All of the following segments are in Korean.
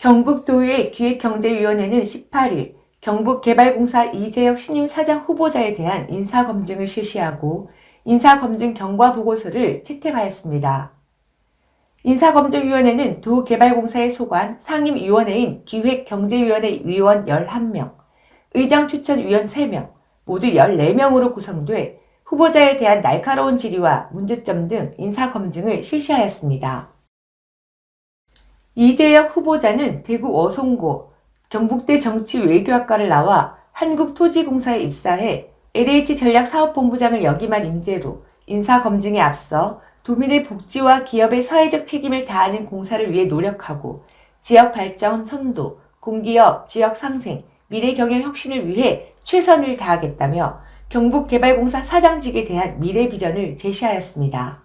경북도의 기획경제위원회는 18일 경북개발공사 이재혁 신임 사장 후보자에 대한 인사검증을 실시하고 인사검증 경과보고서를 채택하였습니다. 인사검증위원회는 도개발공사에 소관 상임위원회인 기획경제위원회 위원 11명, 의장추천위원 3명, 모두 14명으로 구성돼 후보자에 대한 날카로운 질의와 문제점 등 인사검증을 실시하였습니다. 이재혁 후보자는 대구 어송고 경북대 정치외교학과를 나와 한국토지공사에 입사해 LH전략사업본부장을 역임한 인재로 인사검증에 앞서 도민의 복지와 기업의 사회적 책임을 다하는 공사를 위해 노력하고 지역 발전 선도, 공기업 지역 상생, 미래 경영 혁신을 위해 최선을 다하겠다며 경북개발공사 사장직에 대한 미래 비전을 제시하였습니다.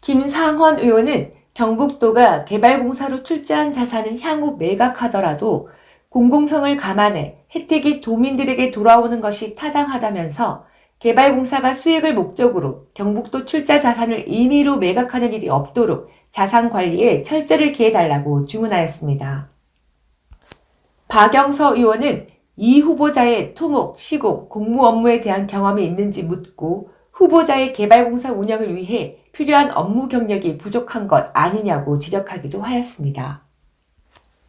김상헌 의원은 경북도가 개발공사로 출자한 자산은 향후 매각하더라도 공공성을 감안해 혜택이 도민들에게 돌아오는 것이 타당하다면서 개발공사가 수익을 목적으로 경북도 출자 자산을 임의로 매각하는 일이 없도록 자산 관리에 철저를 기해달라고 주문하였습니다. 박영서 의원은 이 후보자의 토목, 시공, 공무 업무에 대한 경험이 있는지 묻고 후보자의 개발공사 운영을 위해 필요한 업무 경력이 부족한 것 아니냐고 지적하기도 하였습니다.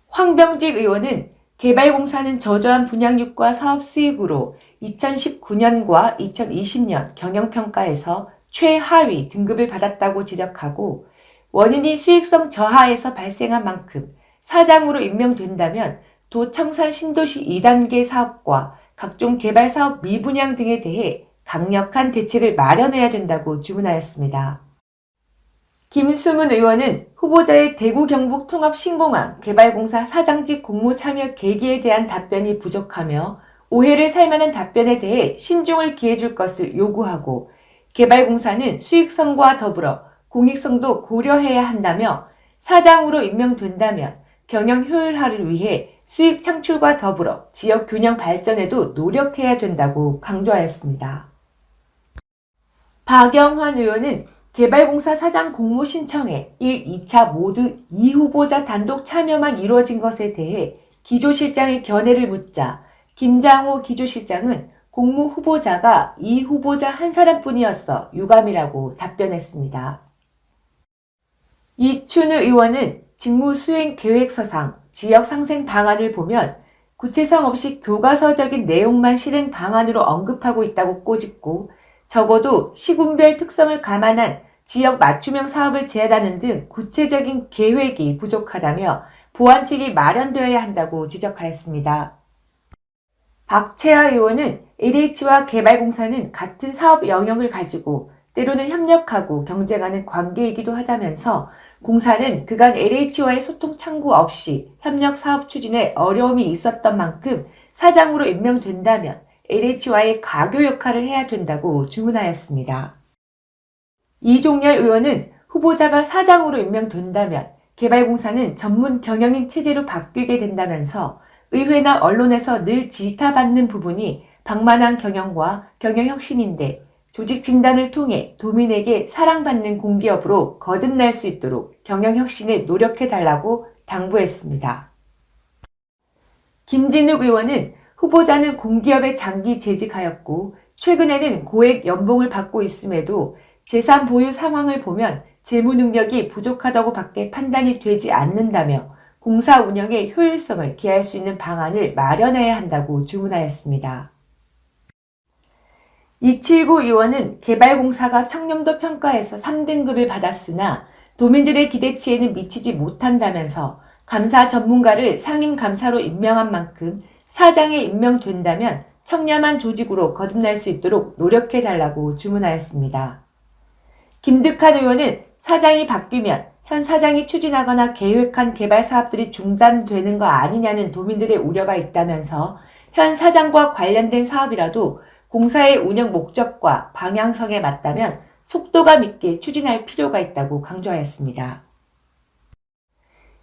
황병직 의원은 개발공사는 저조한 분양률과 사업 수익으로 2019년과 2020년 경영평가에서 최하위 등급을 받았다고 지적하고 원인이 수익성 저하에서 발생한 만큼 사장으로 임명된다면 도청산 신도시 2단계 사업과 각종 개발사업 미분양 등에 대해 강력한 대책을 마련해야 된다고 주문하였습니다. 김수문 의원은 후보자의 대구 경북 통합 신공항 개발공사 사장직 공모 참여 계기에 대한 답변이 부족하며 오해를 살 만한 답변에 대해 신중을 기해줄 것을 요구하고 개발공사는 수익성과 더불어 공익성도 고려해야 한다며 사장으로 임명된다면 경영 효율화를 위해 수익 창출과 더불어 지역 균형 발전에도 노력해야 된다고 강조하였습니다. 박영환 의원은 개발공사 사장 공모 신청에 1, 2차 모두 이 후보자 단독 참여만 이루어진 것에 대해 기조실장의 견해를 묻자 김장호 기조실장은 공모 후보자가 이 후보자 한 사람뿐이었어 유감이라고 답변했습니다. 이춘우 의원은 직무수행계획서상 지역상생 방안을 보면 구체성 없이 교과서적인 내용만 실행 방안으로 언급하고 있다고 꼬집고 적어도 시군별 특성을 감안한 지역 맞춤형 사업을 제안하는 등 구체적인 계획이 부족하다며 보완책이 마련되어야 한다고 지적하였습니다. 박채아 의원은 LH와 개발공사는 같은 사업 영역을 가지고 때로는 협력하고 경쟁하는 관계이기도 하다면서 공사는 그간 LH와의 소통 창구 없이 협력 사업 추진에 어려움이 있었던 만큼 사장으로 임명된다면 LH와의 가교 역할을 해야 된다고 주문하였습니다. 이종열 의원은 후보자가 사장으로 임명된다면 개발공사는 전문 경영인 체제로 바뀌게 된다면서 의회나 언론에서 늘 질타받는 부분이 방만한 경영과 경영혁신인데 조직 진단을 통해 도민에게 사랑받는 공기업으로 거듭날 수 있도록 경영혁신에 노력해달라고 당부했습니다. 김진욱 의원은 후보자는 공기업에 장기 재직하였고 최근에는 고액 연봉을 받고 있음에도 재산 보유 상황을 보면 재무 능력이 부족하다고 밖에 판단이 되지 않는다며 공사 운영의 효율성을 기할 수 있는 방안을 마련해야 한다고 주문하였습니다. 이칠구 의원은 개발공사가 청렴도 평가에서 3등급을 받았으나 도민들의 기대치에는 미치지 못한다면서 감사 전문가를 상임감사로 임명한 만큼 사장에 임명된다면 청렴한 조직으로 거듭날 수 있도록 노력해달라고 주문하였습니다. 김득한 의원은 사장이 바뀌면 현 사장이 추진하거나 계획한 개발 사업들이 중단되는 거 아니냐는 도민들의 우려가 있다면서 현 사장과 관련된 사업이라도 공사의 운영 목적과 방향성에 맞다면 속도감 있게 추진할 필요가 있다고 강조하였습니다.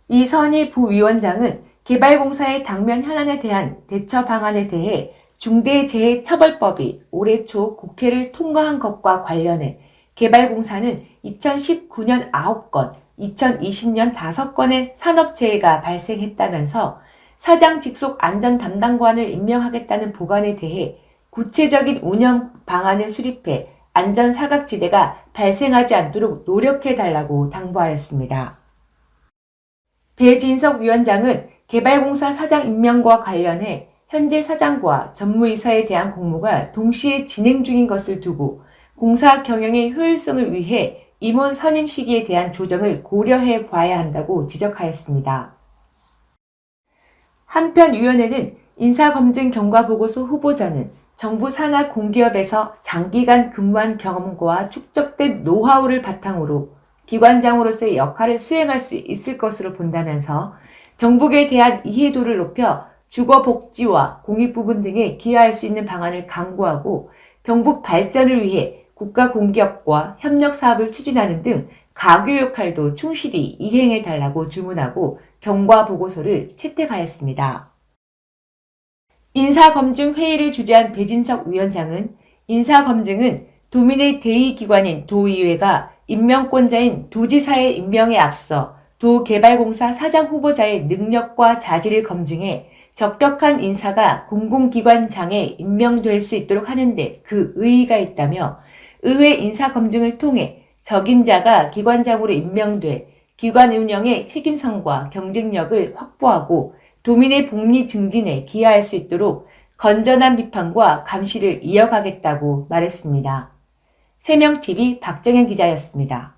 이선희 부위원장은 개발공사의 당면 현안에 대한 대처 방안에 대해 중대재해처벌법이 올해 초 국회를 통과한 것과 관련해 개발공사는 2019년 9건, 2020년 5건의 산업재해가 발생했다면서 사장 직속 안전 담당관을 임명하겠다는 보관에 대해 구체적인 운영 방안을 수립해 안전 사각지대가 발생하지 않도록 노력해달라고 당부하였습니다. 배진석 위원장은 개발공사 사장 임명과 관련해 현재 사장과 전무이사에 대한 공모가 동시에 진행 중인 것을 두고 공사 경영의 효율성을 위해 임원 선임 시기에 대한 조정을 고려해 봐야 한다고 지적하였습니다. 한편 위원회는 인사검증경과보고서 후보자는 정부 산하 공기업에서 장기간 근무한 경험과 축적된 노하우를 바탕으로 기관장으로서의 역할을 수행할 수 있을 것으로 본다면서 경북에 대한 이해도를 높여 주거복지와 공익부분 등에 기여할 수 있는 방안을 강구하고 경북 발전을 위해 국가공기업과 협력사업을 추진하는 등 가교 역할도 충실히 이행해달라고 주문하고 경과보고서를 채택하였습니다. 인사검증회의를 주재한 배진석 위원장은 인사검증은 도민의 대의기관인 도의회가 임명권자인 도지사의 임명에 앞서 도개발공사 사장 후보자의 능력과 자질을 검증해 적격한 인사가 공공기관장에 임명될 수 있도록 하는데 그 의의가 있다며 의회 인사검증을 통해 적임자가 기관장으로 임명돼 기관 운영의 책임성과 경쟁력을 확보하고 도민의 복리 증진에 기여할 수 있도록 건전한 비판과 감시를 이어가겠다고 말했습니다. 세명TV 박정현 기자였습니다.